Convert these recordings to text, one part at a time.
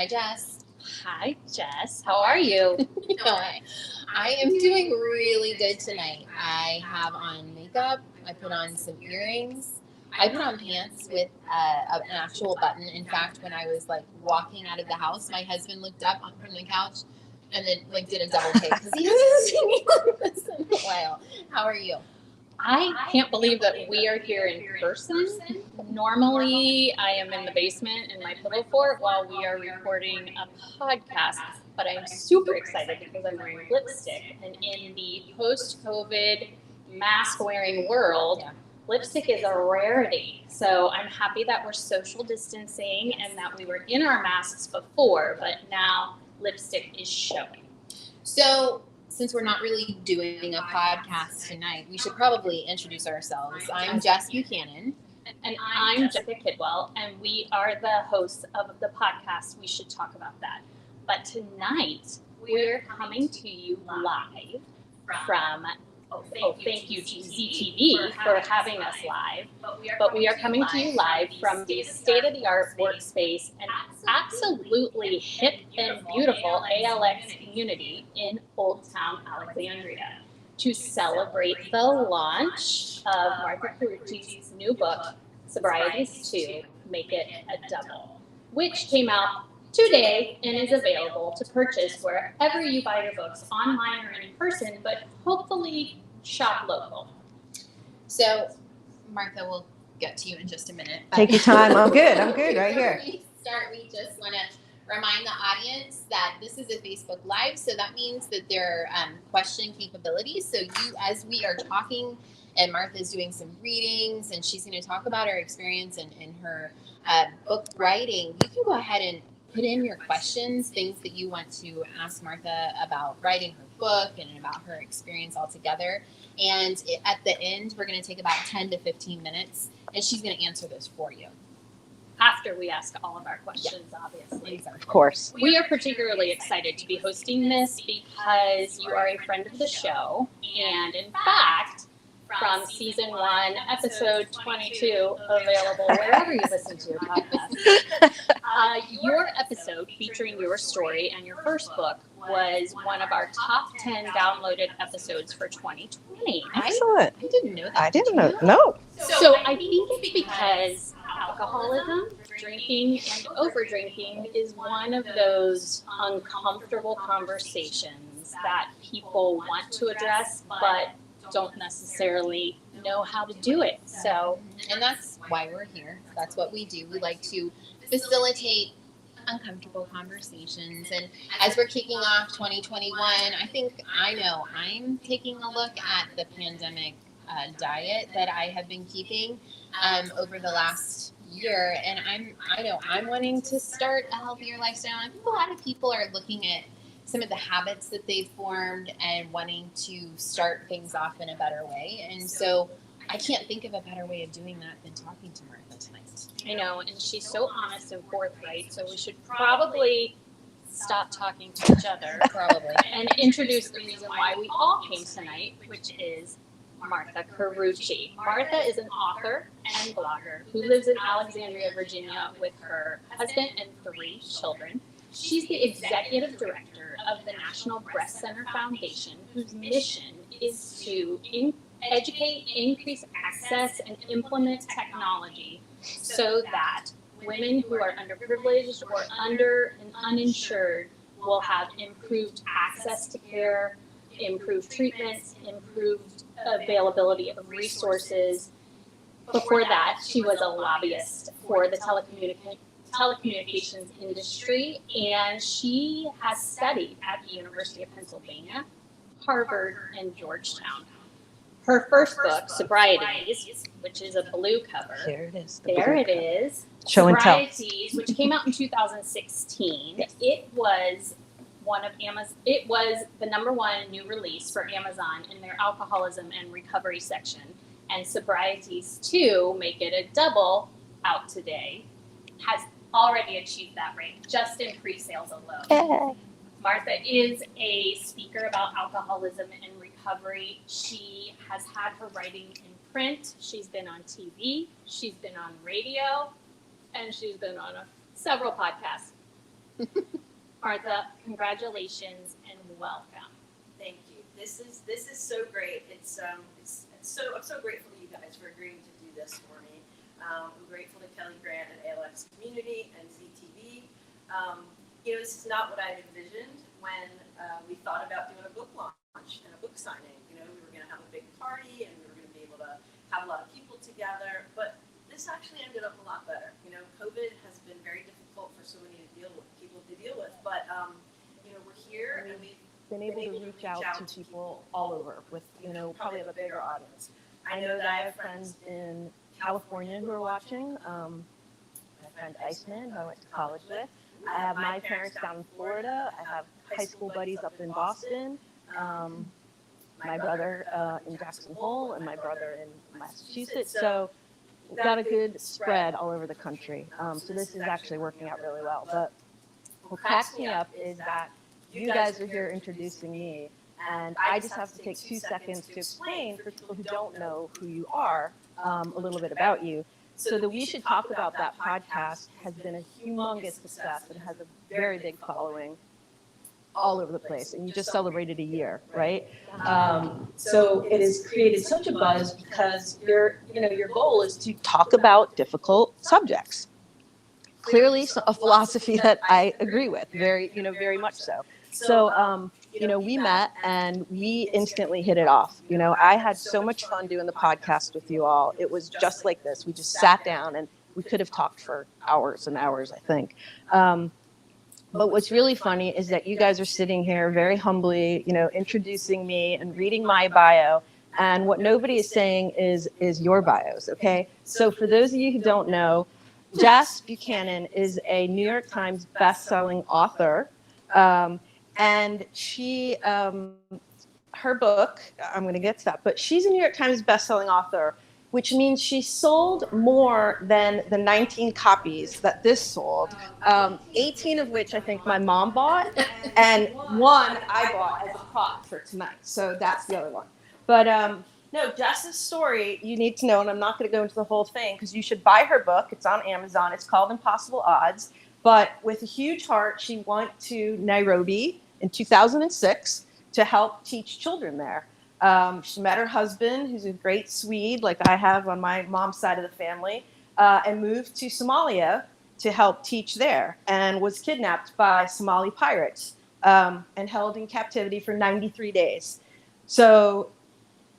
Hi, Jess. Hi, Jess. How are you? I am doing really good tonight. I have on makeup. I put on some earrings. I put on pants with an actual button. In fact, when I was walking out of the house, my husband looked up from the couch and then did a double take because he hasn't seen me like this in a while. How are you? I can't believe that we are here in person. Normally, I am in the basement in my pillow fort while we are recording a podcast, but I'm super excited because I'm wearing lipstick. And in the post-COVID mask-wearing world, lipstick is a rarity. So I'm happy that we're social distancing and that we were in our masks before, but now lipstick is showing. So, since we're not really doing a podcast tonight, we should probably introduce ourselves. I'm Jess Buchanan. And I'm Jessica Kidwell, and we are the hosts of the podcast. We should talk about that. But tonight, we're coming to you live from, thank you to ZTV for having us live. But we are coming to you live from the state-of-the-art workspace and absolutely hip and beautiful ALX Community in Old Town Alexandria to celebrate the launch of Martha Carucci's new book, Sobrietease 2, Make It a Double, which came out today and is available to purchase wherever you buy your books, online or in person, but hopefully shop local. So, Martha, we'll get to you in just a minute. Take your time. I'm good right here. We just want to remind the audience that this is a Facebook Live, so that means that there are question capabilities. So as we are talking, and Martha's doing some readings, and she's going to talk about her experience in her book writing, you can go ahead and put in your questions, things that you want to ask Martha about writing her book and about her experience altogether. And at the end, we're going to take about 10 to 15 minutes, and she's going to answer those for you. After we ask all of our questions, obviously. Exactly. Of course. We are particularly excited to be hosting this because you are a friend of the show. And in fact, from season 1, episode 22, available wherever you listen to your podcast, your episode featuring your story and your first book was one of our top 10 downloaded episodes for 2020. Excellent. I didn't know that. I didn't know. No. So I think it's because alcoholism, drinking, and overdrinking is one of those uncomfortable conversations that people want to address, but don't necessarily know how to do it. So, and that's why we're here. That's what we do. We like to facilitate uncomfortable conversations. And as we're kicking off 2021, I'm taking a look at the pandemic diet that I have been keeping over the last year, and I'm wanting to start a healthier lifestyle. I think a lot of people are looking at some of the habits that they've formed and wanting to start things off in a better way. And so I can't think of a better way of doing that than talking to Martha tonight. I know, and she's so honest and forthright, so we should probably stop talking to each other and introduce the reason why we all came tonight, which is Martha Carucci. Martha is an author and blogger who lives in Alexandria, Virginia with her husband and 3 children. She's the executive director of the National Breast Center Foundation, whose mission is to educate, increase access, and implement technology so that women who are underprivileged or under and uninsured will have improved access to care, improved treatments, improved availability of resources. Before that, she was a lobbyist for the telecommunications industry, and she has studied at the University of Pennsylvania, Harvard, and Georgetown. Her first book, Sobrietease, which is a blue cover. There it is. There it is. Show and tell. Sobrietease, which came out in 2016. Yes. It was It was the #1 new release for Amazon in their alcoholism and recovery section. And Sobrietease 2, Make It a Double, out today, has already achieved that rank just in pre-sales alone. Yeah. Martha is a speaker about alcoholism and recovery. She has had her writing in print. She's been on TV. She's been on radio. And she's been on several podcasts. Martha, congratulations and welcome. Thank you. This is so great. It's so I'm so grateful to you guys for agreeing to do this for me. I'm grateful to Kelly Grant and ALX Community and ZTV. This is not what I envisioned when we thought about doing a book launch and a book signing. We were going to have a big party and we were going to be able to have a lot of people together. But this actually ended up a lot better. COVID has been very difficult for so many people to deal with. But we're here and we've Been able to reach out to people all over with, probably have a bigger audience. I know that I have friends in California who are watching. My friend Iceman, who I went to college with. I have my parents down in Florida. I have high school buddies up in Boston. My brother in Jackson Hole and my brother in Massachusetts. So we've got a good spread all over the country. So this is actually working out really well. But what cracks me up is that you guys are here introducing me, and I just have to take 2 seconds to explain for people who don't know who you are a little bit about you. So the We Should Talk About That podcast has been a humongous success and has a very big following all over the place. And you just celebrated a year, right? So it has created such a buzz because your goal is to talk about difficult subjects. Clearly a philosophy that I agree with, very much so. So, we met and we instantly hit it off. I had so much fun doing the podcast with you all. It was just like this. We just sat down and we could have talked for hours and hours, I think. But what's really funny is that you guys are sitting here very humbly, introducing me and reading my bio. And what nobody is saying is your bios, okay? So for those of you who don't know, Jess Buchanan is a New York Times best-selling author. And she, her book, I'm going to get to that, but she's a New York Times bestselling author, which means she sold more than the 19 copies that this sold, 18 of which I think my mom bought, and one I bought as a prop for tonight. So that's the other one. But no, Jess's story you need to know, and I'm not going to go into the whole thing because you should buy her book. It's on Amazon. It's called Impossible Odds. But with a huge heart, she went to Nairobi in 2006 to help teach children there. She met her husband, who's a great Swede, like I have on my mom's side of the family, and moved to Somalia to help teach there, and was kidnapped by Somali pirates and held in captivity for 93 days. So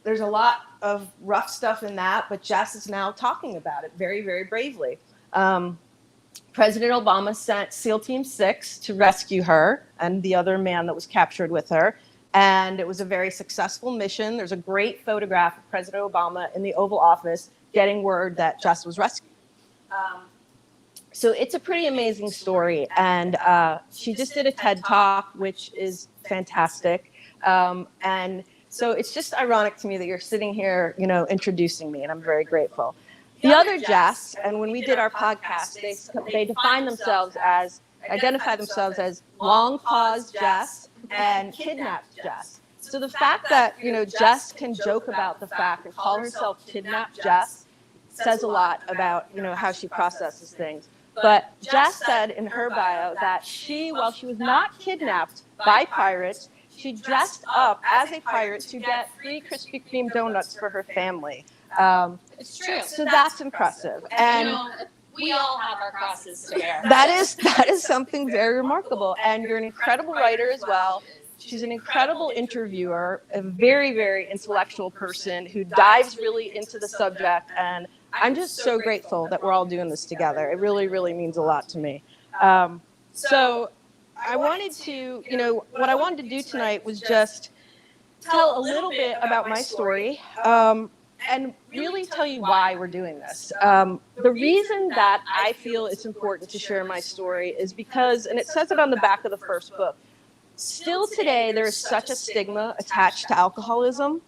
there's a lot of rough stuff in that, but Jess is now talking about it very, very bravely. President Obama sent SEAL Team 6 to rescue her and the other man that was captured with her. And it was a very successful mission. There's a great photograph of President Obama in the Oval Office getting word that Jess was rescued. So it's a pretty amazing story. And she just did a TED Talk, which is fantastic. And so it's just ironic to me that you're sitting here, introducing me, and I'm very grateful. The other Jess, and when we did our podcast, they identify themselves as long pause Jess and kidnapped Jess. So the fact that, Jess can joke about the fact and call herself kidnapped Jess says a lot about, how she processes things. But Jess said in her bio that while she was not kidnapped by pirates, she dressed up as a pirate to get free Krispy Kreme donuts for her family. It's true. So that's impressive. And we all have our crosses to bear. that is something very remarkable. And you're an incredible writer as well. She's an incredible interviewer, a very, very intellectual person who dives really into the subject. And I'm just so grateful that we're all doing this together. It really, really means a lot to me. So I wanted to, what I wanted to do tonight was just tell a little bit about my story. And really tell you why we're doing this. The reason that I feel it's important to share my story is because, and it says it on the back of the first book, still today there is such a stigma attached to alcoholism.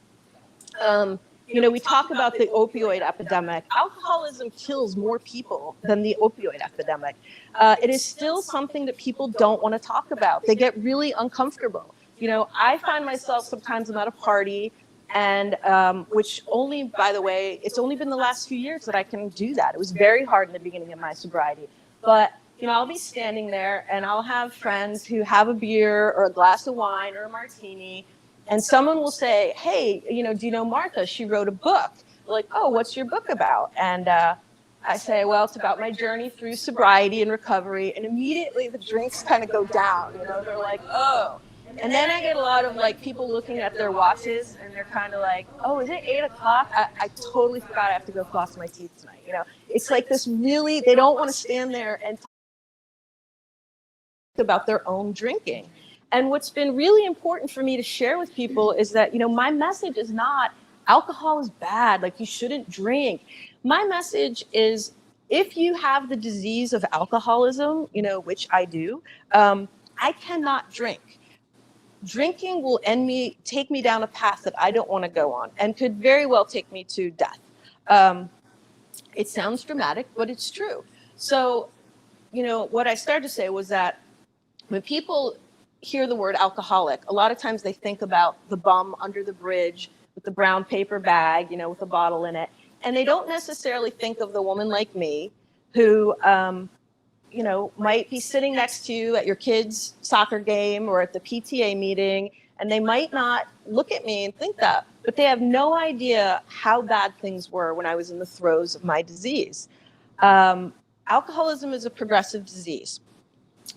We talk about the opioid epidemic. Alcoholism kills more people than the opioid epidemic. It is still something that people don't want to talk about. They get really uncomfortable. I find myself sometimes I'm at a party, and which only, by the way, it's only been the last few years that I can do that. It was very hard in the beginning of my sobriety. But, I'll be standing there and I'll have friends who have a beer or a glass of wine or a martini, and someone will say, hey, do you know Martha? She wrote a book. They're like, oh, what's your book about? And I say, well, it's about my journey through sobriety and recovery. And immediately the drinks kind of go down, they're like, oh. And then I get a lot of like people looking at their watches and they're kind of like, oh, is it 8 o'clock? I totally forgot I have to go floss my teeth tonight. It's like this really, they don't want to stand there and talk about their own drinking. And what's been really important for me to share with people is that, my message is not alcohol is bad, like you shouldn't drink. My message is if you have the disease of alcoholism, which I do, I cannot drink. Drinking will take me down a path that I don't want to go on and could very well take me to death. It sounds dramatic, but it's true. So, what I started to say was that when people hear the word alcoholic, a lot of times they think about the bum under the bridge with the brown paper bag, with a bottle in it. And they don't necessarily think of the woman like me who, might be sitting next to you at your kid's soccer game or at the PTA meeting, and they might not look at me and think that, but they have no idea how bad things were when I was in the throes of my disease. Alcoholism is a progressive disease.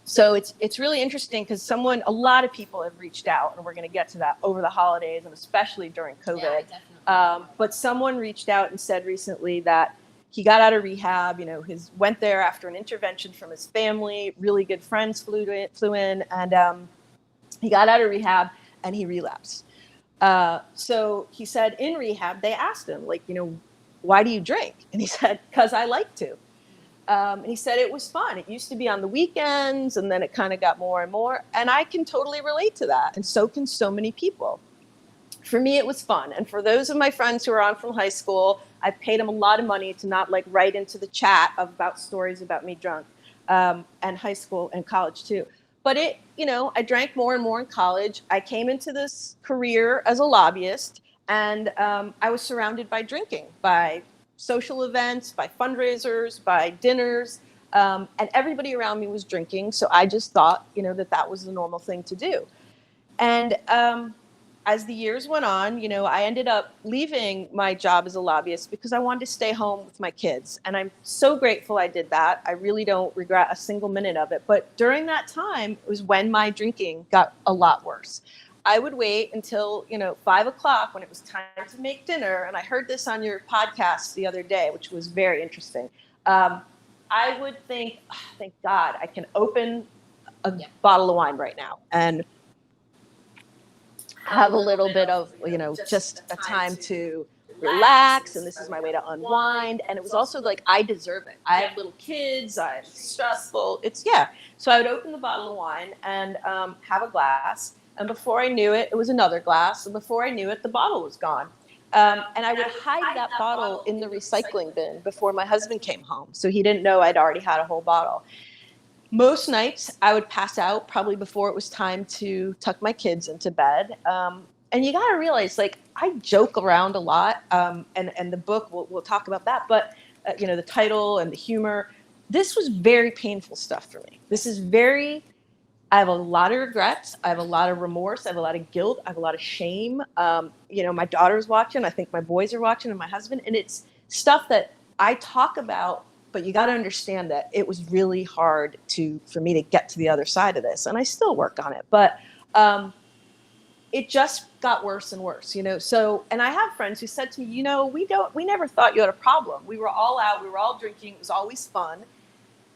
So it's really interesting because a lot of people have reached out, and we're going to get to that over the holidays and especially during COVID. Yeah, but someone reached out and said recently that he got out of rehab, went there after an intervention from his family, really good friends flew in, and he got out of rehab and he relapsed. So he said in rehab, they asked him, like, why do you drink? And he said, because I like to. And he said it was fun. It used to be on the weekends, and then it kind of got more and more. And I can totally relate to that, and so can so many people. For me, it was fun. And for those of my friends who are on from high school, I paid them a lot of money to not write into the chat about stories about me drunk, and high school and college too. But I drank more and more in college. I came into this career as a lobbyist, and I was surrounded by drinking, by social events, by fundraisers, by dinners, and everybody around me was drinking. So I just thought, that was the normal thing to do. And as the years went on, I ended up leaving my job as a lobbyist because I wanted to stay home with my kids. And I'm so grateful I did that. I really don't regret a single minute of it. But during that time, it was when my drinking got a lot worse. I would wait until, 5 o'clock when it was time to make dinner. And I heard this on your podcast the other day, which was very interesting. I would think, oh, thank God, I can open a bottle of wine right now and have a little bit of, just a time to relax. And this is my way to unwind. And it was also like, I deserve it. I have little kids. I'm stressful. So I would open the bottle of wine and have a glass. And before I knew it, it was another glass. And before I knew it, the bottle was gone. And I would hide that bottle in the recycling bin before my husband came home. So he didn't know I'd already had a whole bottle. Most nights I would pass out probably before it was time to tuck my kids into bed. And you got to realize, I joke around a lot. And the book, we'll talk about that. But, the title and the humor, this was very painful stuff for me. I have a lot of regrets. I have a lot of remorse. I have a lot of guilt. I have a lot of shame. My daughter's watching. I think my boys are watching, and my husband. And it's stuff that I talk about, but you got to understand that it was really hard for me to get to the other side of this. And I still work on it. But it just got worse and worse, So, and I have friends who said to me, we never thought you had a problem. We were all out. We were all drinking. It was always fun.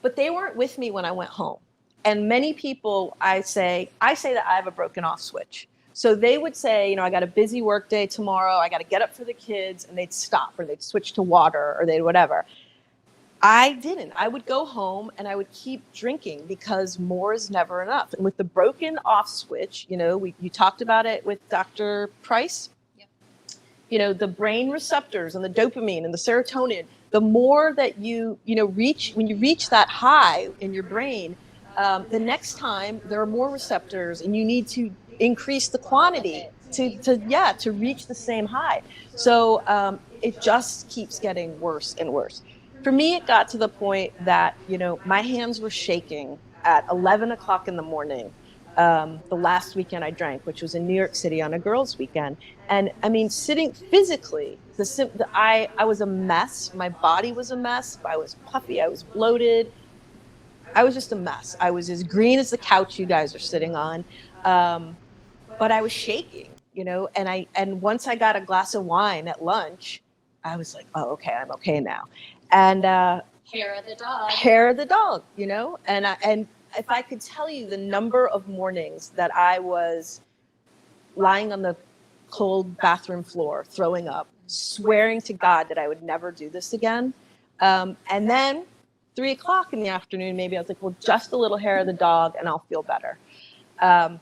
But they weren't with me when I went home. And many people, I say that I have a broken off switch. So they would say, I got a busy work day tomorrow. I got to get up for the kids, and they'd stop, or they'd switch to water, or they'd whatever. I didn't. I would go home and I would keep drinking because more is never enough. And with the broken off switch, you talked about it with Dr. Price. Yep. The brain receptors and the dopamine and the serotonin, the more that you reach, when you reach that high in your brain, the next time there are more receptors, and you need to increase the quantity to reach the same high. So it just keeps getting worse and worse. For me, it got to the point that, my hands were shaking at 11 o'clock in the morning. The last weekend I drank, which was in New York City on a girls' weekend. And I mean, sitting physically, I was a mess. My body was a mess. I was puffy. I was bloated. I was just a mess. I was as green as the couch you guys are sitting on. But I was shaking, and once I got a glass of wine at lunch, I was like, oh, okay, I'm okay now. And Hair of the dog. hair of the dog, and if I could tell you the number of mornings that I was lying on the cold bathroom floor, throwing up, swearing to God that I would never do this again. And then 3 o'clock in the afternoon, maybe I was like, well, just a little hair of the dog and I'll feel better.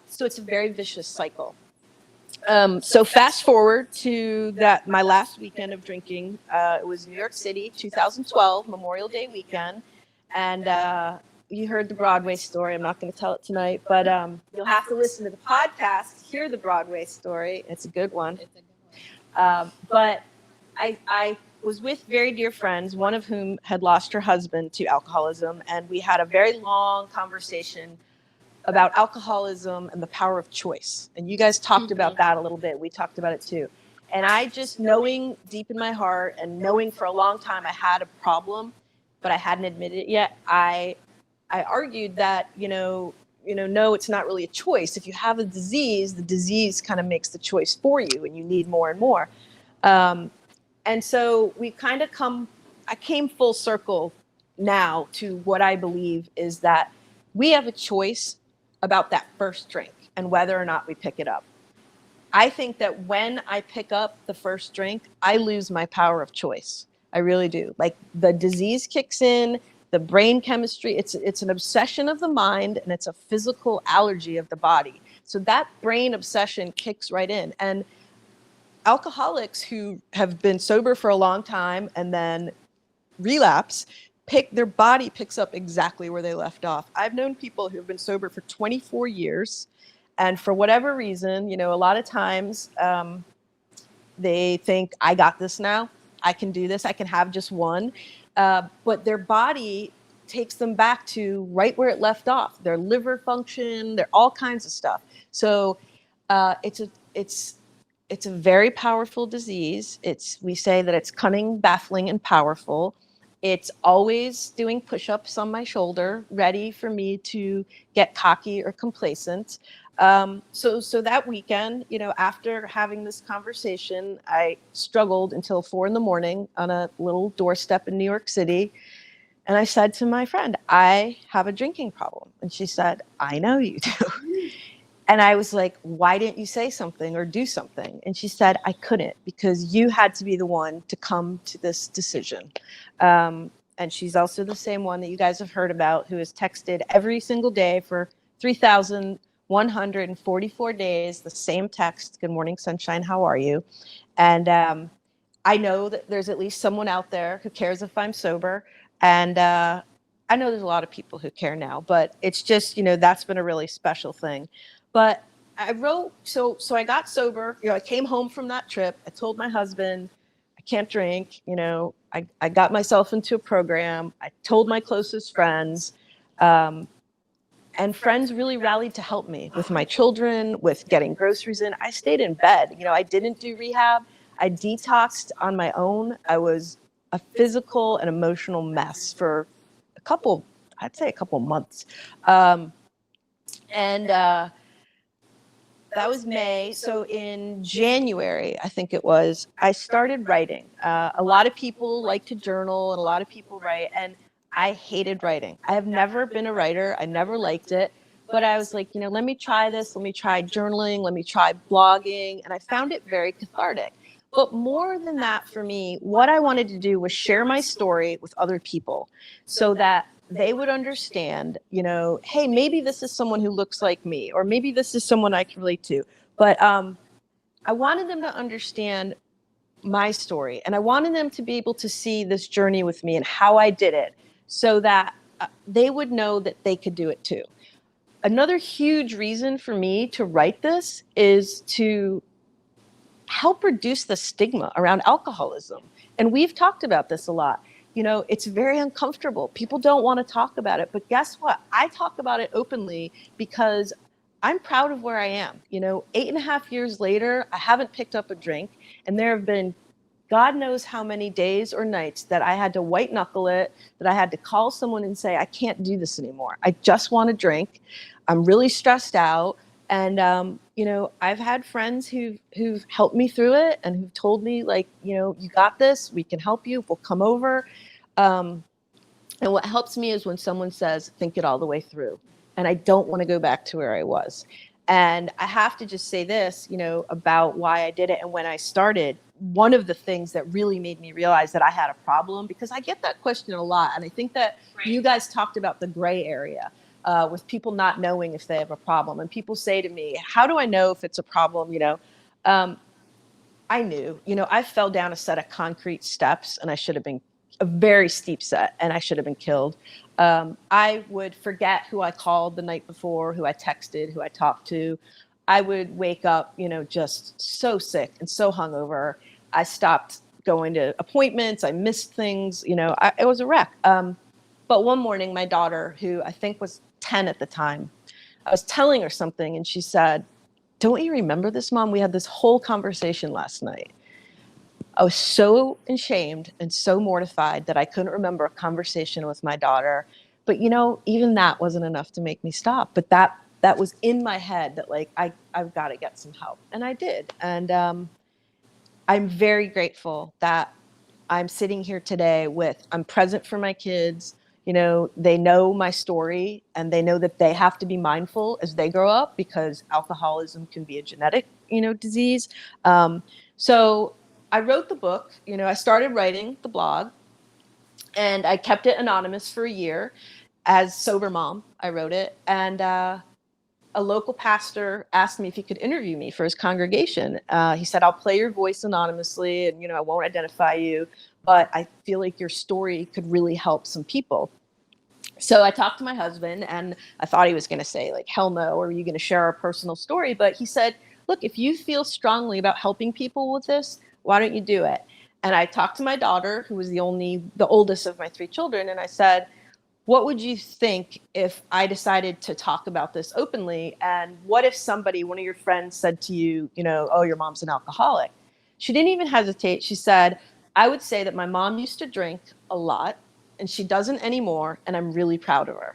So it's a very vicious cycle. So fast forward to my last weekend of drinking. It was New York City, 2012, Memorial Day weekend. And you heard the Broadway story. I'm not going to tell it tonight, but you'll have to listen to the podcast to hear the Broadway story. It's a good one. But I was with very dear friends, one of whom had lost her husband to alcoholism. And we had a very long conversation about alcoholism and the power of choice. And you guys talked about that a little bit. We talked about it too. And I just, knowing deep in my heart and knowing for a long time I had a problem, but I hadn't admitted it yet, I argued that, no, it's not really a choice. If you have a disease, the disease kind of makes the choice for you and you need more and more. And so I came full circle now to what I believe is that we have a choice about that first drink and whether or not we pick it up. I think that when I pick up the first drink, I lose my power of choice. I really do. Like, the disease kicks in, the brain chemistry, it's an obsession of the mind and it's a physical allergy of the body. So that brain obsession kicks right in. And alcoholics who have been sober for a long time and then relapse, their body picks up exactly where they left off. I've known people who have been sober for 24 years, and for whatever reason, a lot of times they think, I got this now, I can do this, I can have just one, but their body takes them back to right where it left off. Their liver function, their all kinds of stuff. So it's a very powerful disease. We say that it's cunning, baffling, and powerful. It's always doing push-ups on my shoulder, ready for me to get cocky or complacent. So that weekend, after having this conversation, I struggled until 4 a.m. on a little doorstep in New York City. And I said to my friend, I have a drinking problem. And she said, I know you do. And I was like, why didn't you say something or do something? And she said, I couldn't, because you had to be the one to come to this decision. And she's also the same one that you guys have heard about, who has texted every single day for 3,144 days, the same text, good morning, sunshine, how are you? And I know that there's at least someone out there who cares if I'm sober. And I know there's a lot of people who care now, but it's just, that's been a really special thing. But I wrote, so I got sober, I came home from that trip. I told my husband, I can't drink, I got myself into a program. I told my closest friends, and friends really rallied to help me with my children, with getting groceries in. I stayed in bed. I didn't do rehab. I detoxed on my own. I was a physical and emotional mess for a couple months. That was May. So in January, I think it was, I started writing. A lot of people like to journal and a lot of people write, and I hated writing. I have never been a writer. I never liked it. But I was like, let me try this. Let me try journaling. Let me try blogging. And I found it very cathartic. But more than that, for me, what I wanted to do was share my story with other people so that they would understand, hey, maybe this is someone who looks like me, or maybe this is someone I can relate to. But I wanted them to understand my story, and I wanted them to be able to see this journey with me and how I did it, so that they would know that they could do it too. Another huge reason for me to write this is to help reduce the stigma around alcoholism. And we've talked about this a lot. it's very uncomfortable. People don't want to talk about it. But guess what? I talk about it openly because I'm proud of where I am. 8.5 years later, I haven't picked up a drink. And there have been God knows how many days or nights that I had to white knuckle it, that I had to call someone and say, I can't do this anymore. I just want to drink. I'm really stressed out. And, I've had friends who've helped me through it and who've told me, like, you got this, we can help you, we'll come over. And what helps me is when someone says, think it all the way through. And I don't want to go back to where I was. And I have to just say this, about why I did it. And when I started, one of the things that really made me realize that I had a problem, because I get that question a lot. And I think that you guys talked about the gray area with people not knowing if they have a problem. And people say to me, how do I know if it's a problem? I knew, I fell down a set of concrete steps and I should have been a very steep set and I should have been killed. I would forget who I called the night before, who I texted, who I talked to. I would wake up, just so sick and so hungover. I stopped going to appointments. I missed things. It was a wreck. But one morning, my daughter, who I think was 10 at the time, I was telling her something and she said, don't you remember this, Mom? We had this whole conversation last night. I was so ashamed and so mortified that I couldn't remember a conversation with my daughter. But, even that wasn't enough to make me stop. But that was in my head that, like, I've got to get some help. And I did. And I'm very grateful that I'm sitting here today I'm present for my kids. They know my story and they know that they have to be mindful as they grow up because alcoholism can be a genetic, disease. So I wrote the book, I started writing the blog and I kept it anonymous for a year as Sober Mom. I wrote it. And a local pastor asked me if he could interview me for his congregation. He said, I'll play your voice anonymously and, I won't identify you, but I feel like your story could really help some people. So I talked to my husband and I thought he was going to say, like, hell no, or are you going to share our personal story? But he said, look, if you feel strongly about helping people with this, why don't you do it? And I talked to my daughter, who was the oldest of my 3 children. And I said, what would you think if I decided to talk about this openly? And what if one of your friends said to you, oh, your mom's an alcoholic? She didn't even hesitate. She said, I would say that my mom used to drink a lot and she doesn't anymore. And I'm really proud of her.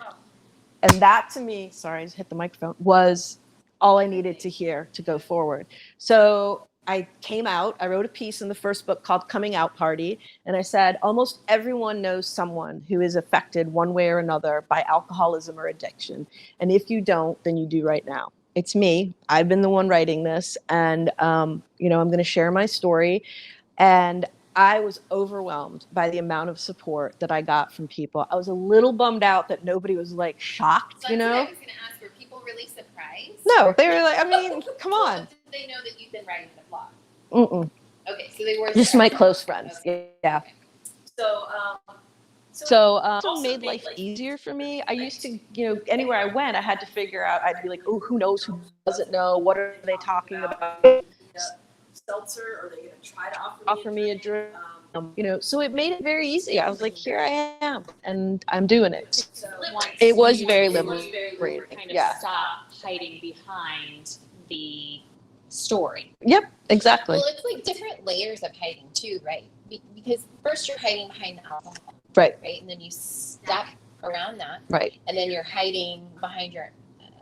And that to me, sorry, I just hit the microphone, was all I needed to hear to go forward. So I came out, I wrote a piece in the first book called Coming Out Party. And I said, almost everyone knows someone who is affected one way or another by alcoholism or addiction. And if you don't, then you do right now. It's me. I've been the one writing this. And, I'm going to share my story. And I was overwhelmed by the amount of support that I got from people. I was a little bummed out that nobody was like shocked, That's what I was going to ask. Were people really surprised? No, they were like, come on. Did they know that you've been writing the blog? Mm-mm. Okay, so they were Just my close friends. Okay. Yeah. So, Also made life easier for me. I used to, anywhere I went, I had to figure out, I'd be like, oh, who knows, who doesn't know? What are they talking about? Seltzer, or are they going to try to Offer me a drink. So it made it very easy. I was like, here I am, and I'm doing it. It was very liberating. Kind of Yeah. stop hiding behind the story. Yep, exactly. Well, it's like different layers of hiding too, right? Because first you're hiding behind the alcohol, Right. and then you step around that, Right. and then you're hiding behind your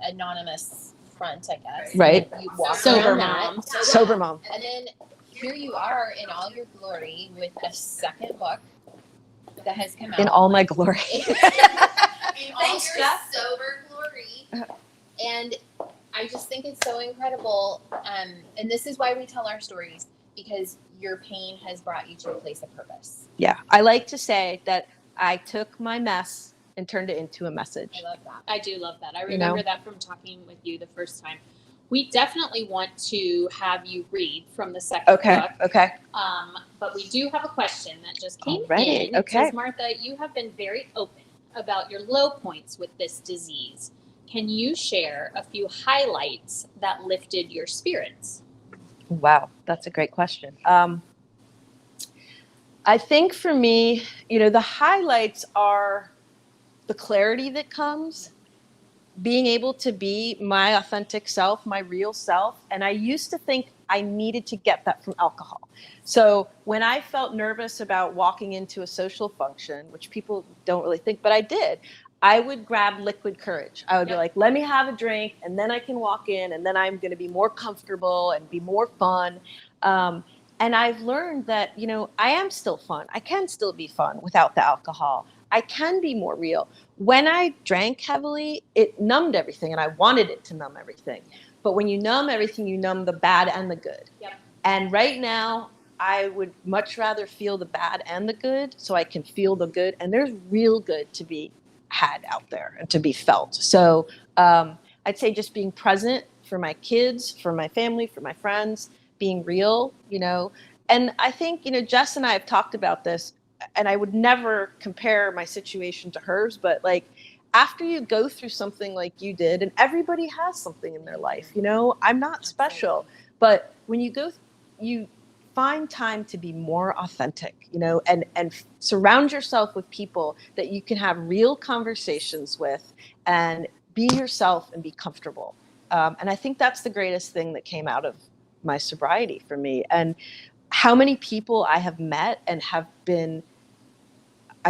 anonymous front, I guess. Right. And you walk Sober around mom. that. Sober Mom. And then here you are in all your glory with a second book that has come out. In all my glory. in all Thanks, your Jeff. sober glory. And I just think it's so incredible. And this is why we tell our stories, because your pain has brought you to a place of purpose. Yeah. I like to say that I took my mess and turned it into a message. I love that. I do love that. I remember that from talking with you the first time. We definitely want to have you read from the second book. Okay. But we do have a question that just came Alrighty, in. okay. It says, Martha, you have been very open about your low points with this disease. Can you share a few highlights that lifted your spirits? Wow, that's a great question. I think for me, the highlights are the clarity that comes, being able to be my authentic self, my real self. And I used to think I needed to get that from alcohol. So when I felt nervous about walking into a social function, which people don't really think, but I did, I would grab liquid courage. I would be like, let me have a drink, and then I can walk in, and then I'm going to be more comfortable and be more fun. And I've learned that, I am still fun. I can still be fun without the alcohol. I can be more real. When I drank heavily, it numbed everything, and I wanted it to numb everything. But when you numb everything, you numb the bad and the good. Yep. And right now, I would much rather feel the bad and the good so I can feel the good. And there's real good to be had out there and to be felt. So I'd say just being present for my kids, for my family, for my friends, being real, And I think, Jess and I have talked about this, and I would never compare my situation to hers, but like after you go through something like you did, and everybody has something in their life, I'm not special, but when you go, you find time to be more authentic, and surround yourself with people that you can have real conversations with and be yourself and be comfortable. And I think that's the greatest thing that came out of my sobriety for me. And how many people I have met and I've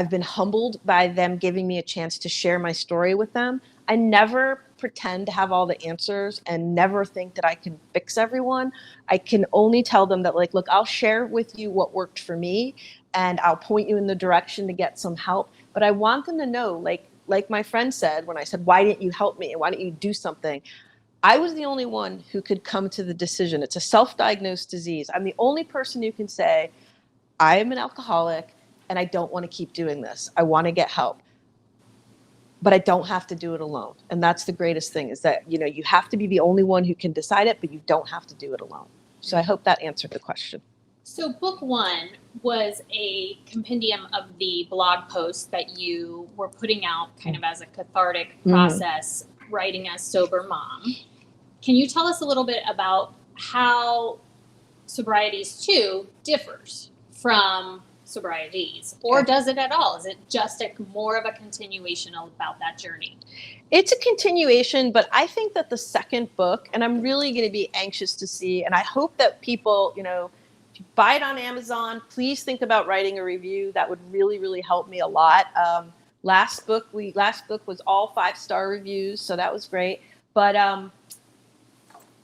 been humbled by them giving me a chance to share my story with them. I never pretend to have all the answers and never think that I can fix everyone. I can only tell them that, like, look, I'll share with you what worked for me, and I'll point you in the direction to get some help. But I want them to know, like my friend said, when I said, why didn't you help me? And why didn't you do something? I was the only one who could come to the decision. It's a self-diagnosed disease. I'm the only person who can say, I am an alcoholic and I don't want to keep doing this. I want to get help. But I don't have to do it alone. And that's the greatest thing, is that, you have to be the only one who can decide it, but you don't have to do it alone. So I hope that answered the question. So book 1 was a compendium of the blog posts that you were putting out kind of as a cathartic process, writing as Sober Mom. Can you tell us a little bit about how Sobrietease 2 differs from Sobrietease, or does it at all? Is it just more of a continuation about that journey? It's a continuation, but I think that the second book, and I'm really going to be anxious to see, and I hope that people, if you buy it on Amazon, please think about writing a review. That would really, really help me a lot. Last book was all 5-star reviews, so that was great. But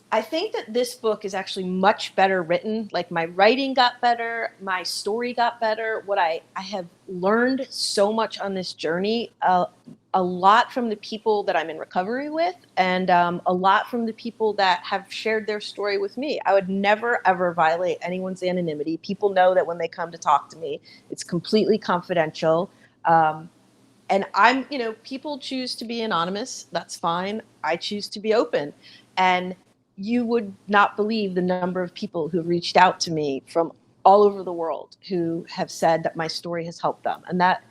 I think that this book is actually much better written. Like, my writing got better, my story got better. What I have learned so much on this journey, a lot from the people that I'm in recovery with, and a lot from the people that have shared their story with me. I would never, ever violate anyone's anonymity. People know that when they come to talk to me, it's completely confidential. And people choose to be anonymous. That's fine. I choose to be open. And you would not believe the number of people who reached out to me from all over the world who have said that my story has helped them. And that,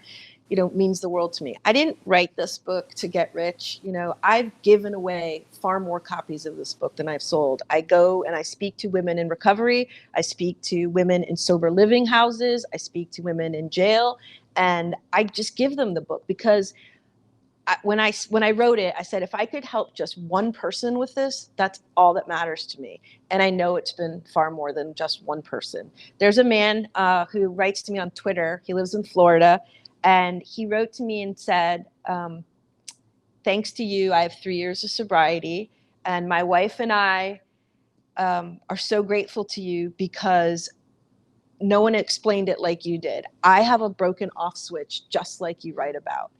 means the world to me. I didn't write this book to get rich. I've given away far more copies of this book than I've sold. I go and I speak to women in recovery. I speak to women in sober living houses. I speak to women in jail. And I just give them the book because when I wrote it, I said, if I could help just one person with this, that's all that matters to me. And I know it's been far more than just one person. There's a man who writes to me on Twitter. He lives in Florida. And he wrote to me and said, thanks to you, I have 3 years of sobriety. And my wife and I are so grateful to you because no one explained it like you did. I have a broken off switch just like you write about.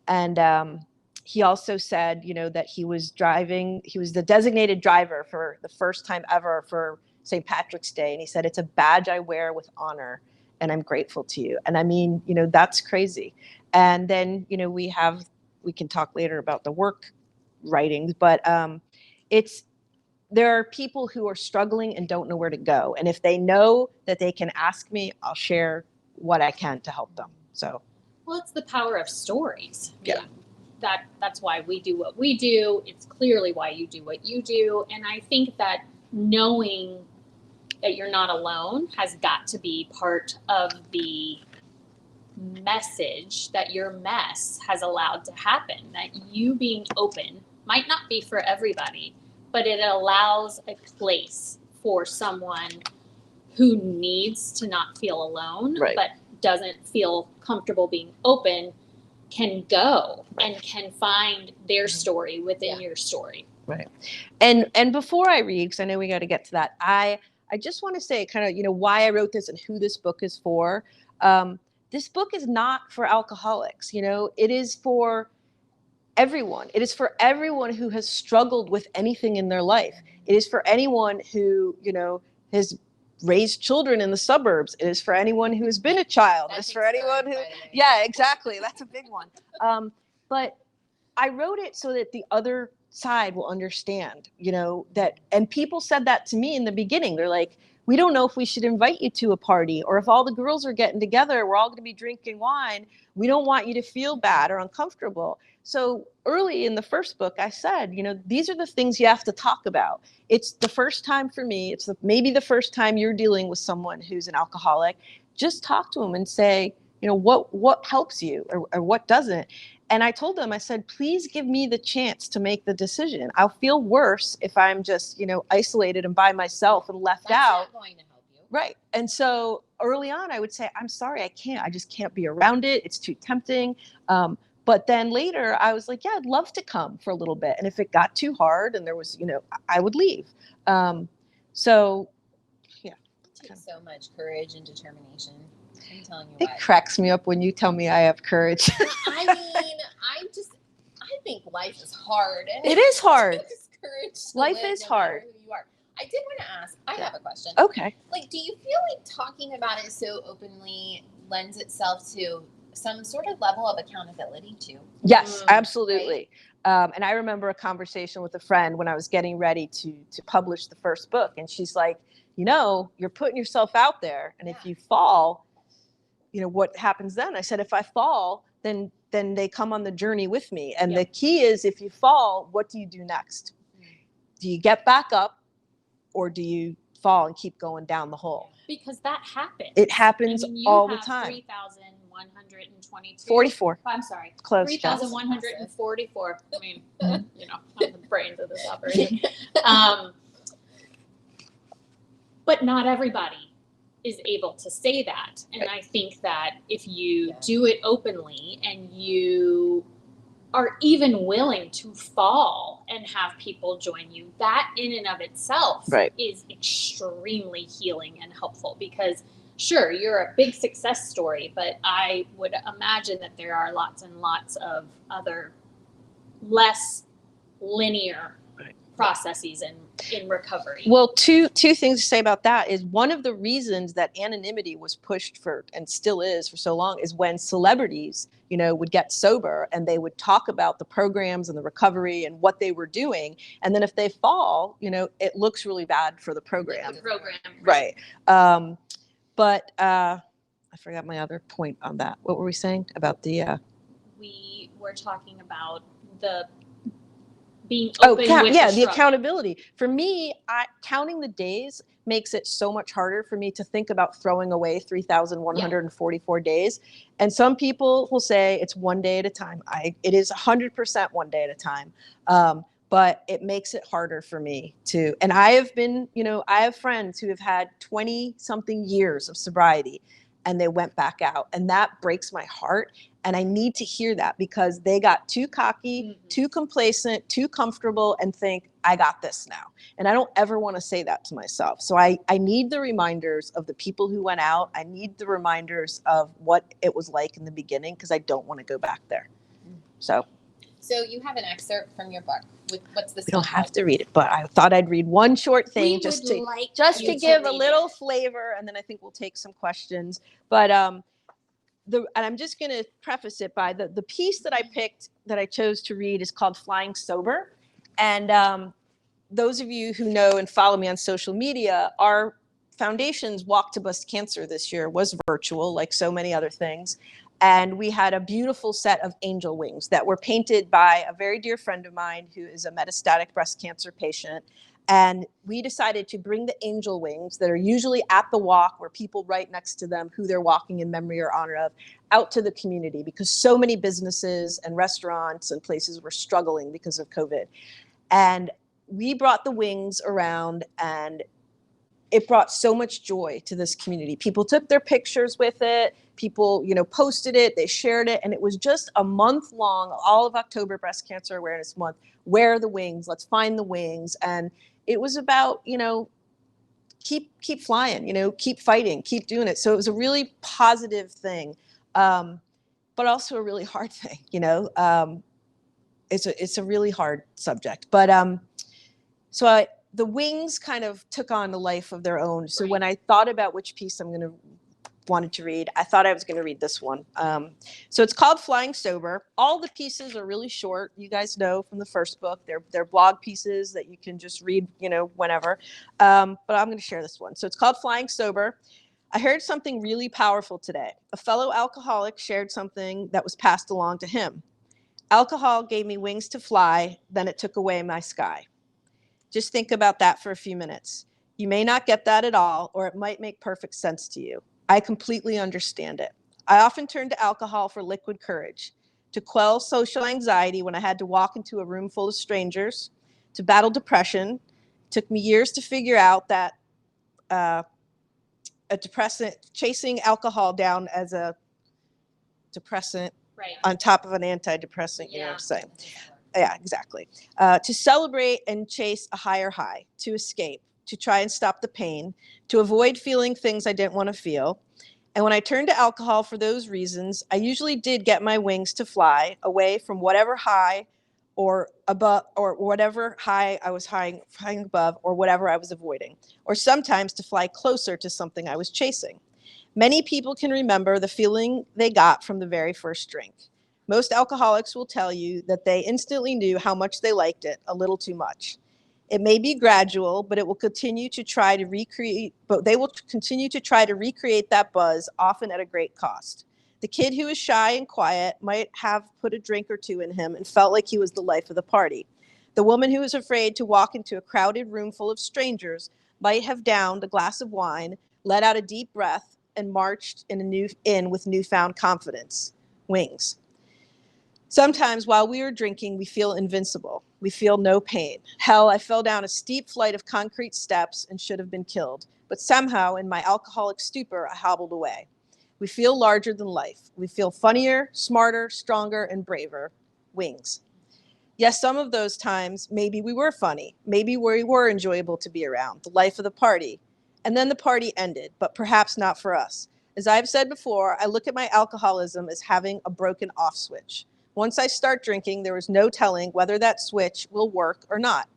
And he also said, that he was the designated driver for the first time ever for St. Patrick's Day. And he said, it's a badge I wear with honor, and I'm grateful to you. And I mean, that's crazy. And then, we can talk later about the work writings, but there are people who are struggling and don't know where to go. And if they know that they can ask me, I'll share what I can to help them. So. Well, it's the power of stories. Yeah. That's why we do what we do. It's clearly why you do what you do. And I think that knowing that you're not alone has got to be part of the message that your mess has allowed to happen. That you being open might not be for everybody, but it allows a place for someone who needs to not feel alone, Right. but doesn't feel comfortable being open, can go and can find their story within your story. Right. And before I read, because I know we got to get to that, I just want to say kind of, you know, why I wrote this and who this book is for. This book is not for alcoholics, you know, it is for everyone. It is for everyone who has struggled with anything in their life. It is for anyone who, you know, has raised children in the suburbs. It is for anyone who has been a child. It's for anyone who, yeah, exactly. That's a big one. But I wrote it so that the other side will understand, you know, that, and people said that to me in the beginning. They're like, we don't know if we should invite you to a party, or if all the girls are getting together, we're all going to be drinking wine. We don't want you to feel bad or uncomfortable. So early in the first book, I said, you know, these are the things you have to talk about. It's the first time for me. It's maybe the first time you're dealing with someone who's an alcoholic. Just talk to them and say, you know, what helps you or what doesn't. And I told them, I said, please give me the chance to make the decision. I'll feel worse if I'm just, you know, isolated and by myself and left out. That's not going to help you. Right. And so early on, I would say, I'm sorry, I just can't be around it. It's too tempting. But then later I was like, yeah, I'd love to come for a little bit. And if it got too hard and there was, you know, I would leave. So yeah. It takes so much courage and determination. I'm telling you It what. cracks me up when you tell me I have courage. I mean, I think life is hard. And It is hard. It takes courage to Life live is no matter hard. who you are. I did want to ask, I have a question. Okay. Like, do you feel like talking about it so openly lends itself to some sort of level of accountability too? Yes, absolutely. Right? And I remember a conversation with a friend when I was getting ready to publish the first book. And she's like, you know, you're putting yourself out there. And if you fall, you know, what happens then? I said, if I fall, then they come on the journey with me. And the key is, if you fall, what do you do next? Do you get back up, or do you fall and keep going down the hole? Because that happens. It happens all the time. 3,122. 44. I'm sorry. Close. 3,144. I mean, you know, I'm the brains of this operation. But not everybody is able to say that. And I think that if you do it openly and you are even willing to fall and have people join you, that in and of itself is extremely healing and helpful. Because sure, you're a big success story, but I would imagine that there are lots and lots of other less linear processes in recovery. Well, two things to say about that is, one of the reasons that anonymity was pushed for, and still is for so long, is when celebrities, you know, would get sober and they would talk about the programs and the recovery and what they were doing. And then if they fall, you know, it looks really bad for the program. Right. But I forgot my other point on that. What were we saying about the... We were talking about the being open with the accountability. For me, counting the days makes it so much harder for me to think about throwing away 3,144 days. And some people will say it's one day at a time. It is 100% one day at a time. But it makes it harder for me to, and I have friends who have had 20 something years of sobriety and they went back out, and that breaks my heart. And I need to hear that, because they got too cocky, too complacent, too comfortable, and think, I got this now. And I don't ever want to say that to myself. So I need the reminders of the people who went out. I need the reminders of what it was like in the beginning, because I don't want to go back there. So you have an excerpt from your book. What's this? We don't have to read it, but I thought I'd read one short thing just to give a little flavor, and then I think we'll take some questions. But and I'm just going to preface it by the piece that I picked, that I chose to read, is called Flying Sober. And those of you who know and follow me on social media, our foundation's Walk to Bust Cancer this year was virtual, like so many other things. And we had a beautiful set of angel wings that were painted by a very dear friend of mine who is a metastatic breast cancer patient. And we decided to bring the angel wings that are usually at the walk where people write next to them who they're walking in memory or honor of out to the community, because so many businesses and restaurants and places were struggling because of COVID. And we brought the wings around, and it brought so much joy to this community. People took their pictures with it. People, posted it, they shared it. And it was just a month long, all of October, Breast Cancer Awareness Month. Wear the wings, let's find the wings. And it was about, keep flying, keep fighting, keep doing it. So it was a really positive thing, but also a really hard thing, it's a really hard subject. But the wings kind of took on a life of their own. So when I thought about which piece wanted to read, I thought I was going to read this one. So it's called Flying Sober. All the pieces are really short. You guys know from the first book, they're blog pieces that you can just read, whenever. But I'm going to share this one. So it's called Flying Sober. I heard something really powerful today. A fellow alcoholic shared something that was passed along to him. Alcohol gave me wings to fly, then it took away my sky. Just think about that for a few minutes. You may not get that at all, or it might make perfect sense to you. I completely understand it. I often turn to alcohol for liquid courage, to quell social anxiety when I had to walk into a room full of strangers, to battle depression. It took me years to figure out that a depressant, chasing alcohol down as a depressant on top of an antidepressant, you know what I'm saying? Yeah, exactly. To celebrate and chase a higher high, to escape, to try and stop the pain, to avoid feeling things I didn't want to feel. And when I turned to alcohol for those reasons, I usually did get my wings to fly away from whatever high or above, or whatever high I was flying above, or whatever I was avoiding, or sometimes to fly closer to something I was chasing. Many people can remember the feeling they got from the very first drink. Most alcoholics will tell you that they instantly knew how much they liked it, a little too much. It may be gradual, but they will continue to try to recreate that buzz, often at a great cost. The kid who is shy and quiet might have put a drink or two in him and felt like he was the life of the party. The woman who is afraid to walk into a crowded room full of strangers might have downed a glass of wine, let out a deep breath, and marched in with newfound confidence. Wings. Sometimes while we are drinking, we feel invincible. We feel no pain. Hell, I fell down a steep flight of concrete steps and should have been killed. But somehow, in my alcoholic stupor, I hobbled away. We feel larger than life. We feel funnier, smarter, stronger, and braver. Wings. Yes, some of those times, maybe we were funny. Maybe we were enjoyable to be around, the life of the party. And then the party ended, but perhaps not for us. As I've said before, I look at my alcoholism as having a broken off switch. Once I start drinking, there is no telling whether that switch will work or not.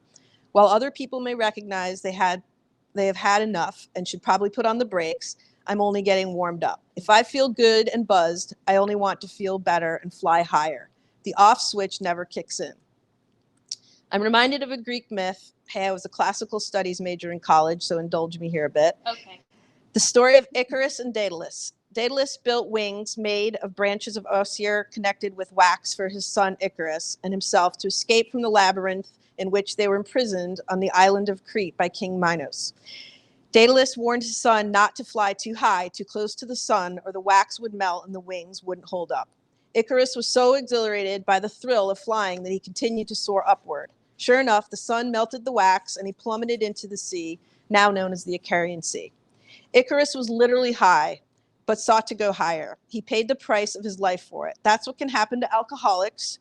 While other people may recognize they have had enough and should probably put on the brakes, I'm only getting warmed up. If I feel good and buzzed, I only want to feel better and fly higher. The off switch never kicks in. I'm reminded of a Greek myth. Hey, I was a classical studies major in college, so indulge me here a bit. Okay. The story of Icarus and Daedalus. Daedalus built wings made of branches of osier connected with wax for his son Icarus and himself to escape from the labyrinth in which they were imprisoned on the island of Crete by King Minos. Daedalus warned his son not to fly too high, too close to the sun, or the wax would melt and the wings wouldn't hold up. Icarus was so exhilarated by the thrill of flying that he continued to soar upward. Sure enough, the sun melted the wax and he plummeted into the sea, now known as the Icarian Sea. Icarus was literally high, but sought to go higher. He paid the price of his life for it. That's what can happen to alcoholics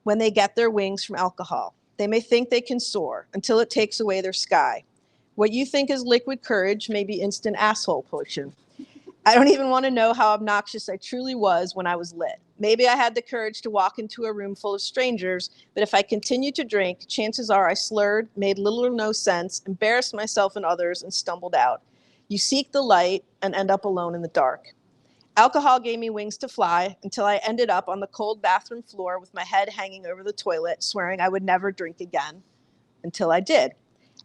when they get their wings from alcohol. They may think they can soar until it takes away their sky. What you think is liquid courage may be instant asshole potion. I don't even want to know how obnoxious I truly was when I was lit. Maybe I had the courage to walk into a room full of strangers, but if I continued to drink, chances are I slurred, made little or no sense, embarrassed myself and others, and stumbled out. You seek the light and end up alone in the dark. Alcohol gave me wings to fly until I ended up on the cold bathroom floor with my head hanging over the toilet, swearing I would never drink again, until I did.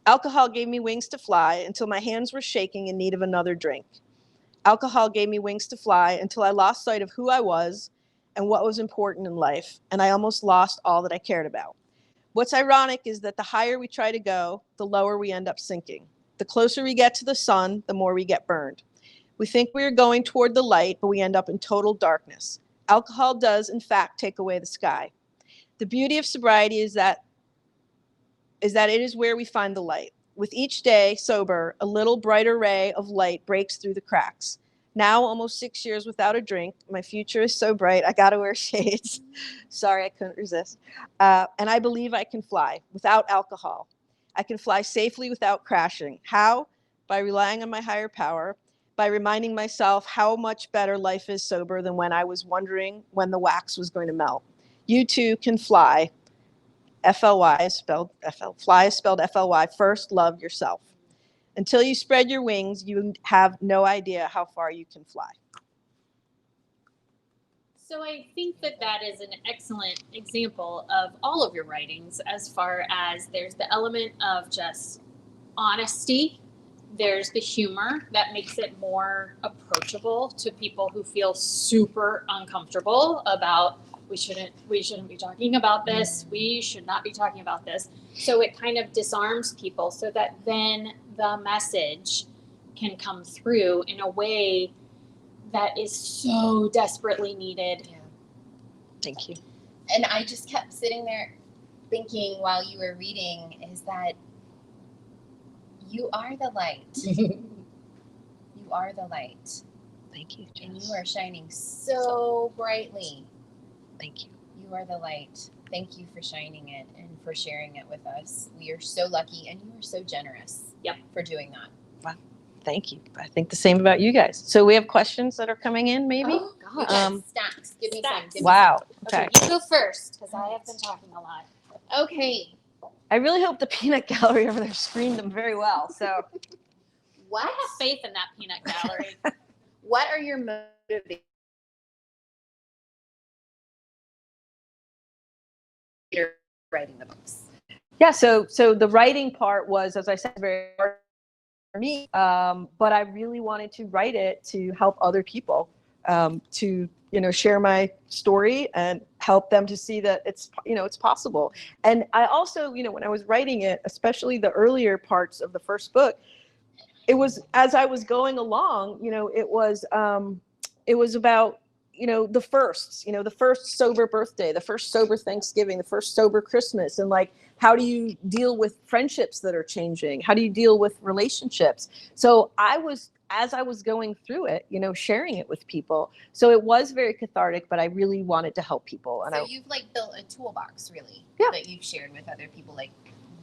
Alcohol gave me wings to fly until my hands were shaking in need of another drink. Alcohol gave me wings to fly until I lost sight of who I was and what was important in life, and I almost lost all that I cared about. What's ironic is that the higher we try to go, the lower we end up sinking. The closer we get to the sun, the more we get burned. We think we are going toward the light, but we end up in total darkness. Alcohol does, in fact, take away the sky. The beauty of sobriety is that it is where we find the light. With each day sober, a little brighter ray of light breaks through the cracks. Now, almost 6 years without a drink, my future is so bright, I gotta wear shades. Sorry, I couldn't resist. And I believe I can fly without alcohol. I can fly safely without crashing. How? By relying on my higher power, by reminding myself how much better life is sober than when I was wondering when the wax was going to melt. You too can fly. Fly is spelled Fly. First, love yourself. Until you spread your wings, you have no idea how far you can fly. So I think that is an excellent example of all of your writings, as far as there's the element of just honesty. There's the humor that makes it more approachable to people who feel super uncomfortable about we shouldn't be talking about this. We should not be talking about this. So it kind of disarms people so that then the message can come through in a way that is so desperately needed. Yeah. Thank you. And I just kept sitting there thinking while you were reading is that you are the light. You are the light. Thank you, Jess. And you are shining so brightly. Thank you. You are the light. Thank you for shining it and for sharing it with us. We are so lucky, and you are so generous. Yep. For doing that. Wow. Thank you. I think the same about you guys. So we have questions that are coming in, maybe? Oh, We gosh. got stacks. Give me Stacks. some. Wow. Okay, Okay. you go first, because I have been talking a lot. Okay. I really hope the peanut gallery over there screened them very well. So What? I have faith in that peanut gallery. What are your motivators writing the books? yeah, so the writing part was, as I said, very hard for me. But I really wanted to write it to help other people, to share my story and help them to see that it's possible. And I also, when I was writing it, especially the earlier parts of the first book, it was as I was going along, it was about the firsts, the first sober birthday, the first sober Thanksgiving, the first sober Christmas, and like, how do you deal with friendships that are changing? How do you deal with relationships? So as I was going through it, sharing it with people. So it was very cathartic, but I really wanted to help people. And So you've built a toolbox, really, Yeah. that you've shared with other people. Like,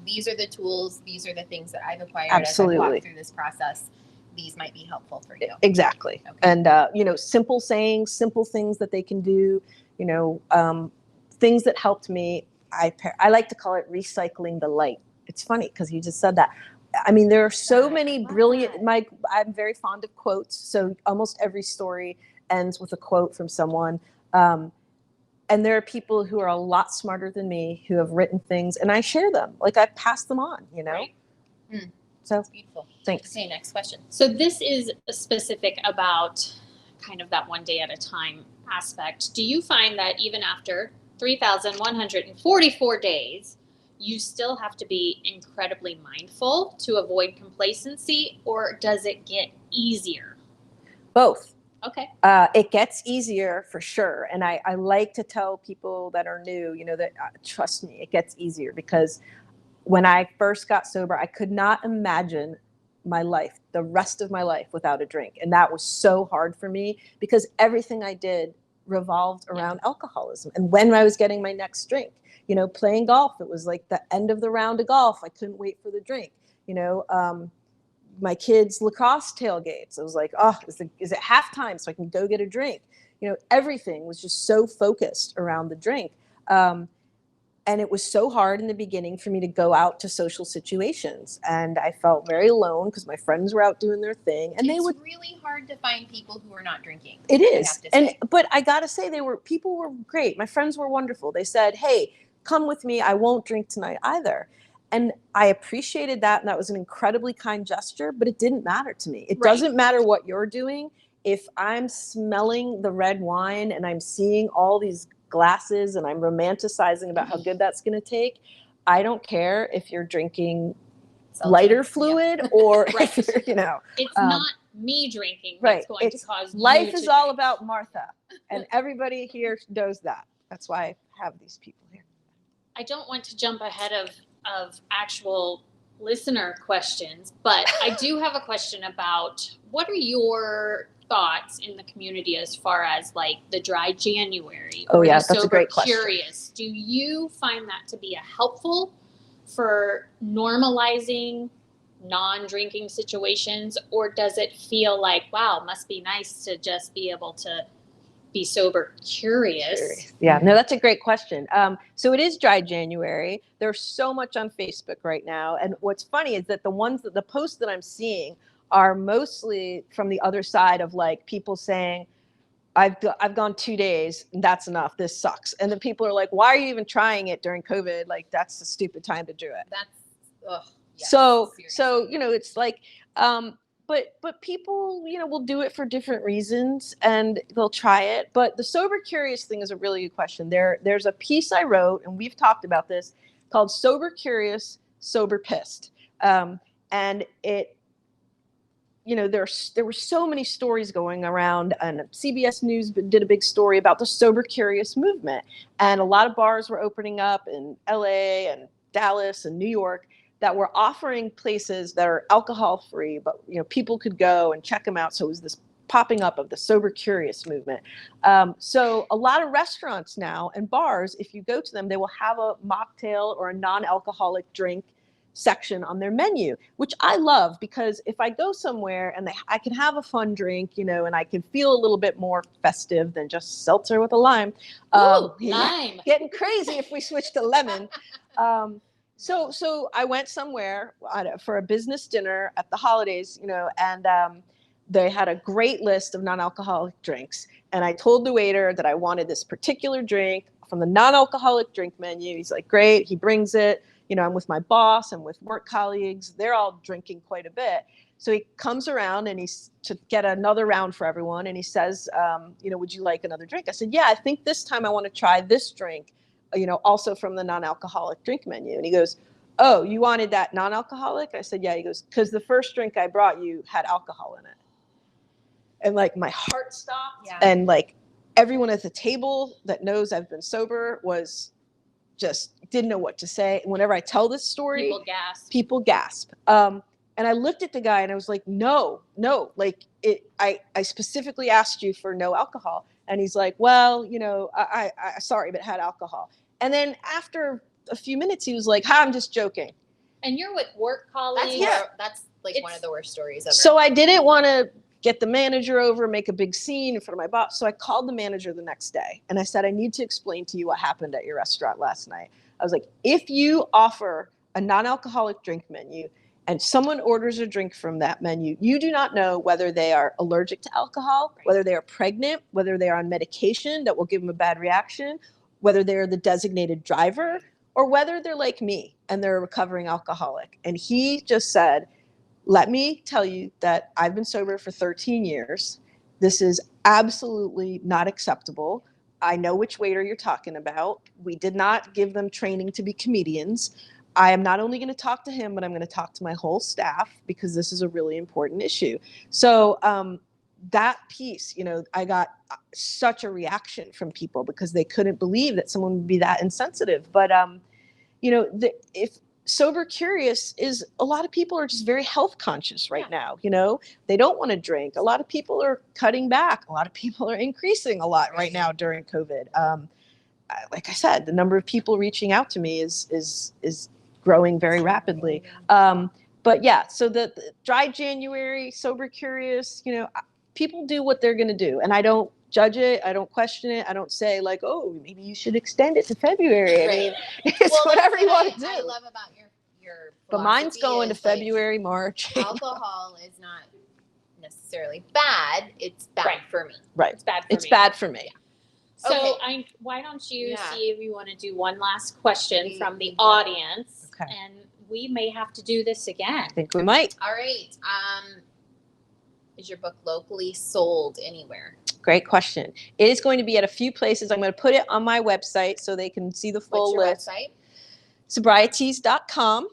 these are the tools, these are the things that I've acquired Absolutely. as I've walked through this process. These might be helpful for you. Exactly. Okay. And, simple sayings, simple things that they can do, things that helped me. I like to call it recycling the light. It's funny because you just said that. I mean, there are so many brilliant, I'm very fond of quotes. So almost every story ends with a quote from someone. And there are people who are a lot smarter than me who have written things, and I share them. Like, I pass them on, Right. So That's beautiful. thanks. Okay, next question. So this is specific about kind of that one day at a time aspect. Do you find that even after 3,144 days, you still have to be incredibly mindful to avoid complacency, or does it get easier? Both. Okay. It gets easier for sure. And I like to tell people that are new, that trust me, it gets easier, because when I first got sober, I could not imagine my life, the rest of my life, without a drink. And that was so hard for me because everything I did revolved around alcoholism. And when I was getting my next drink, playing golf, it was like the end of the round of golf. I couldn't wait for the drink. My kids' lacrosse tailgates, I was like, oh, is it halftime so I can go get a drink? Everything was just so focused around the drink. And it was so hard in the beginning for me to go out to social situations. And I felt very alone because my friends were out doing their thing. And It's really hard to find people who are not drinking. It is. I have to say. But I got to say, people were great. My friends were wonderful. They said, hey, come with me. I won't drink tonight either. And I appreciated that. And that was an incredibly kind gesture, but it didn't matter to me. It doesn't matter what you're doing. If I'm smelling the red wine and I'm seeing all these glasses and I'm romanticizing about how good that's going to take, I don't care if you're drinking Seltzer. lighter fluid or Right. if you're, you know. It's not me drinking Right. that's going It's to cause life you is to all drink. about Martha, and everybody here knows that. That's why I have these people here. I don't want to jump ahead of actual listener questions, but I do have a question about what are your thoughts in the community as far as like the dry January Oh, or yeah, the that's a sober great question. curious? Do you find that to be a helpful for normalizing non-drinking situations, or does it feel like, wow, must be nice to just be able to be sober curious? Yeah, no, that's a great question. So it is dry January. There's so much on Facebook right now. And what's funny is that the posts that I'm seeing are mostly from the other side of like people saying, I've gone 2 days and that's enough. This sucks. And then people are like, why are you even trying it during COVID? Like, that's a stupid time to do it. That's, yes, So seriously. you know, it's like, but people, you know, will do it for different reasons and they'll try it. But the sober curious thing is a really good question. There's a piece I wrote, and we've talked about this, called Sober Curious, Sober Pissed. And it, you know, there were so many stories going around, and CBS News did a big story about the sober curious movement. And a lot of bars were opening up in LA and Dallas and New York that were offering places that are alcohol free, but you know, people could go and check them out. So it was this popping up of the sober curious movement. So a lot of restaurants now and bars, if you go to them, they will have a mocktail or a non-alcoholic drink section on their menu, which I love, because if I go somewhere and I can have a fun drink, you know, and I can feel a little bit more festive than just seltzer with a lime. Ooh, lime. Getting crazy if we switch to lemon. So I went somewhere for a business dinner at the holidays, you know, and they had a great list of non-alcoholic drinks. And I told the waiter that I wanted this particular drink from the non-alcoholic drink menu. He's like, great. He brings it. You know, I'm with my boss, I'm with work colleagues. They're all drinking quite a bit. So he comes around and he's to get another round for everyone. And he says, you know, would you like another drink? I said, yeah, I think this time I want to try this drink, you know, also from the non-alcoholic drink menu. And he goes, oh, you wanted that non-alcoholic? I said, yeah. He goes, because the first drink I brought you had alcohol in it. And like my heart stopped. Yeah. And like everyone at the table that knows I've been sober was just didn't know what to say. And whenever I tell this story, people gasp. And I looked at the guy and I was like, no, like I specifically asked you for no alcohol. And he's like, well, you know, I sorry, but it had alcohol. And then after a few minutes, he was like, I'm just joking. And you're with work colleagues. That's like one of the worst stories ever. So I didn't want to get the manager over, make a big scene in front of my boss. So I called the manager the next day and I said, I need to explain to you what happened at your restaurant last night. I was like, if you offer a non-alcoholic drink menu and someone orders a drink from that menu, you do not know whether they are allergic to alcohol, whether they are pregnant, whether they are on medication that will give them a bad reaction, whether they're the designated driver, or whether they're like me and they're a recovering alcoholic. And he just said, let me tell you that I've been sober for 13 years. This is absolutely not acceptable. I know which waiter you're talking about. We did not give them training to be comedians. I am not only going to talk to him, but I'm going to talk to my whole staff because this is a really important issue. So that piece, you know, I got such a reaction from people because they couldn't believe that someone would be that insensitive. But, you know, if sober curious is a lot of people are just very health conscious right now. You know, they don't want to drink. A lot of people are cutting back. A lot of people are increasing a lot right now during COVID. Like I said, the number of people reaching out to me is growing very rapidly. But yeah, so the dry January, sober curious, you know, people do what they're going to do. And I don't judge it. I don't question it. I don't say like, oh, maybe you should extend it to February. I mean, it's whatever you want to do. I love about your but mine's going to February, March. Alcohol is not necessarily bad. It's bad for me. Right. It's bad for me. It's bad for me. So why don't you see if you want to do one last question from the audience? Okay. And we may have to do this again. I think we might. All right. Is your book locally sold anywhere? Great question. It is going to be at a few places. I'm going to put it on my website so they can see the full What's your list. website? Sobrietease.com.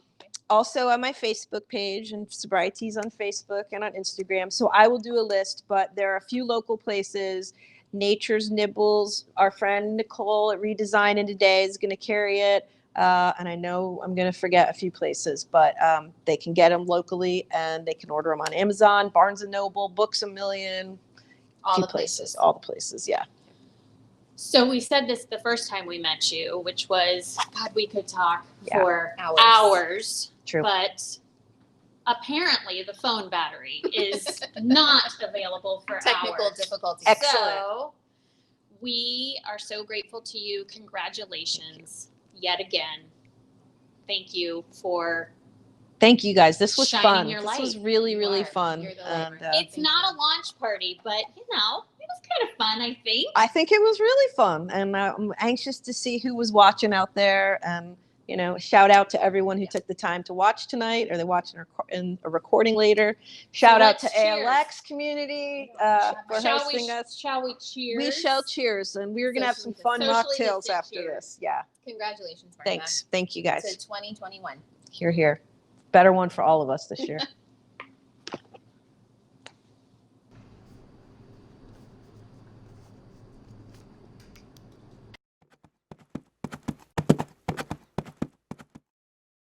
Also on my Facebook page, and Sobrietease on Facebook and on Instagram. So I will do a list, but there are a few local places. Nature's Nibbles, our friend Nicole at Redesign in Today is going to carry it. And I know I'm going to forget a few places, but they can get them locally, and they can order them on Amazon, Barnes & Noble, Books A Million, All few the places. all the places, yeah. So we said this the first time we met you, which was, God, we could talk Yeah. for Hours. hours. True. But apparently the phone battery is not available for Technical hours. difficulties. Excellent. So we are so grateful to you. Congratulations yet again. Thank you for. Thank you guys. This was Shining fun. your This was light. really, You really are. fun. You're the light, And, Martha. It's not a launch party, but it was kind of fun, I think. I think it was really fun, and I'm anxious to see who was watching out there. And shout out to everyone who took the time to watch tonight, or they're watching in a recording later. Shout out to let's cheers. ALX Community for hosting us. Shall we cheers? We shall cheers, and we're gonna have some fun Socially mocktails distant after cheers. this. Yeah. Congratulations, Martha. Thanks. Thank you guys. To 2021. Here. Better one for all of us this year.